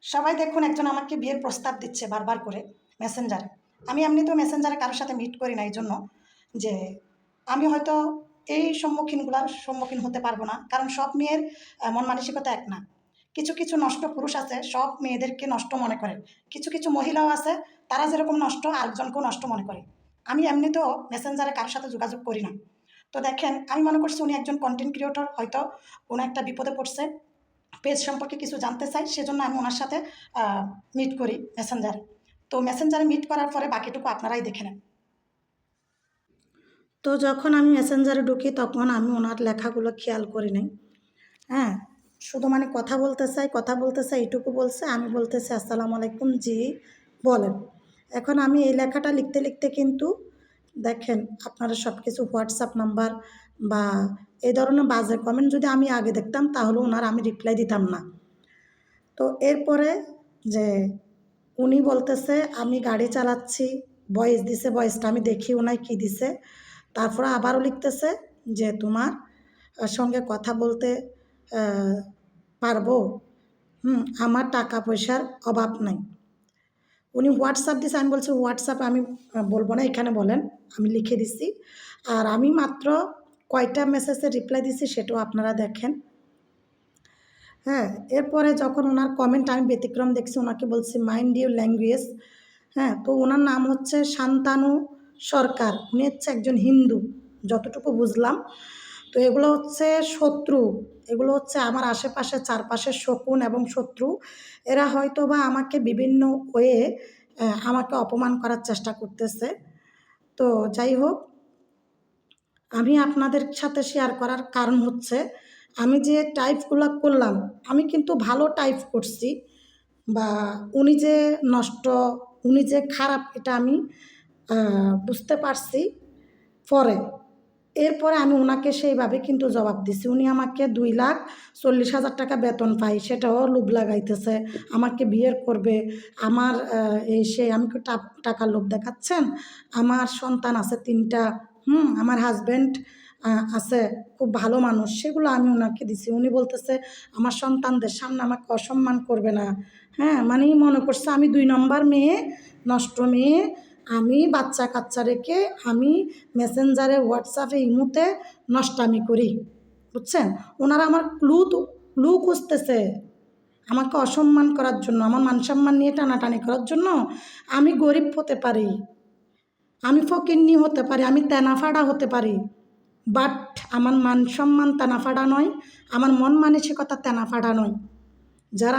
সবাই দেখুন, একজন আমাকে বিয়ের প্রস্তাব দিচ্ছে বারবার করে মেসেঞ্জারে। আমি এমনিতেও মেসেঞ্জারে কারোর সাথে মিট করি না, এই জন্য যে আমি হয়তো এই সম্মুখীনগুলোর সম্মুখীন হতে পারবো না, কারণ সব মেয়ের মন মানসিকতা এক না। কিছু কিছু নষ্ট পুরুষ আছে, সব মেয়েদেরকে নষ্ট মনে করে। কিছু কিছু মহিলাও আছে, তারা যেরকম নষ্ট আরেকজনকেও নষ্ট মনে করে। আমি এমনিতেও মেসেঞ্জারে কারোর সাথে যোগাযোগ করি না। তো দেখেন, আমি মনে করছি উনি একজন কন্টেন্ট ক্রিয়েটর, হয়তো কোনো একটা বিপদে পড়ছে, পেজ সম্পর্কে কিছু জানতে চাই, সেজন্য আমি ওনার সাথে মিট করি মেসেঞ্জারে। তো মেসেঞ্জারে মিট করার পরে বাকিটুকু আপনারাই দেখে নেন। তো যখন আমি মেসেঞ্জারে ঢুকি তখন আমি ওনার লেখাগুলো খেয়াল করি নাই। হ্যাঁ, শুধু মানে কথা বলতে চাই এটুকু বলছে। আমি বলতেছি আসসালামু আলাইকুম, জি বলেন। এখন আমি এই লেখাটা লিখতে লিখতে কিন্তু দেখেন, আপনারা সব কিছু হোয়াটসঅ্যাপ নাম্বার বা এই ধরনের বাজে কমেন্ট যদি আমি আগে দেখতাম তাহলে ওনার আমি রিপ্লাই দিতাম না। তো এরপরে যে উনি বলতেছে আমি গাড়ি চালাচ্ছি, ভয়েস দিছে, ভয়েসটা আমি দেখি ওনায় কী দিছে। তারপরে আবারও লিখতেছে যে তোমার সঙ্গে কথা বলতে পারবো, আমার টাকা পয়সার অভাব নাই। উনি হোয়াটসঅ্যাপ দিছে, আমি বলছি হোয়াটসঅ্যাপ আমি বলবো না, এখানে বলেন। আমি লিখে দিছি। আর আমি মাত্র কয়টা মেসেজের রিপ্লাই দিছি সেটাও আপনারা দেখেন। হ্যাঁ, এরপরে যখন ওনার কমেন্ট আমি ব্যতিক্রম দেখছি, ওনাকে বলছি মাইন্ড ইউর ল্যাঙ্গুয়েজ। হ্যাঁ, তো ওনার নাম হচ্ছে শান্তানু সরকার। উনি হচ্ছে একজন হিন্দু, যতটুকু বুঝলাম। তো এগুলো হচ্ছে শত্রু, এগুলো হচ্ছে আমার আশেপাশে চারপাশের শকুন এবং শত্রু। এরা হয়তো বা আমাকে বিভিন্ন ওয়ে আমাকে অপমান করার চেষ্টা করতেছে। তো যাই হোক, আমি আপনাদের সাথে শেয়ার করার কারণ হচ্ছে আমি যে টাইপগুলো করলাম, আমি কিন্তু ভালো টাইপ করছি, বা উনি যে নষ্ট, উনি যে খারাপ, এটা আমি বুঝতে পারছি পরে। এরপরে আমি ওনাকে সেইভাবে কিন্তু জবাব দিছি। উনি আমাকে 2,40,000 টাকা বেতন পাই, সেটাও লোভ লাগাইতেছে, আমাকে বিয়ের করবে। আমার এই সে আমি কি টাকার লোভ দেখাচ্ছেন? আমার সন্তান আছে 3টা, আমার হাজব্যান্ড আছে, খুব ভালো মানুষ, সেগুলো আমি ওনাকে দিছি। উনি বলতেছে আমার সন্তানদের সামনে আমাকে অসম্মান করবে না। হ্যাঁ, মানে মনে করছে আমি 2 নম্বর মেয়ে, নষ্ট মেয়ে। আমি বাচ্চা কাচ্চা রেখে আমি মেসেঞ্জারে, হোয়াটসঅ্যাপে, ইমোতে নষ্টামি করি, বুঝছেন? ওনারা আমার ক্লু খুঁজতেছে আমাকে অসম্মান করার জন্য, আমার মান সম্মান নিয়ে টানাটানি করার জন্য। আমি গরিব হতে পারি, আমি ফকিন্নি হতে পারি, আমি তেনাফাড়া হতে পারি, বাট আমার মান সম্মান তেনাফাড়া নয়, আমার মন মানসিকতা তেনাফাড়া নয়। যারা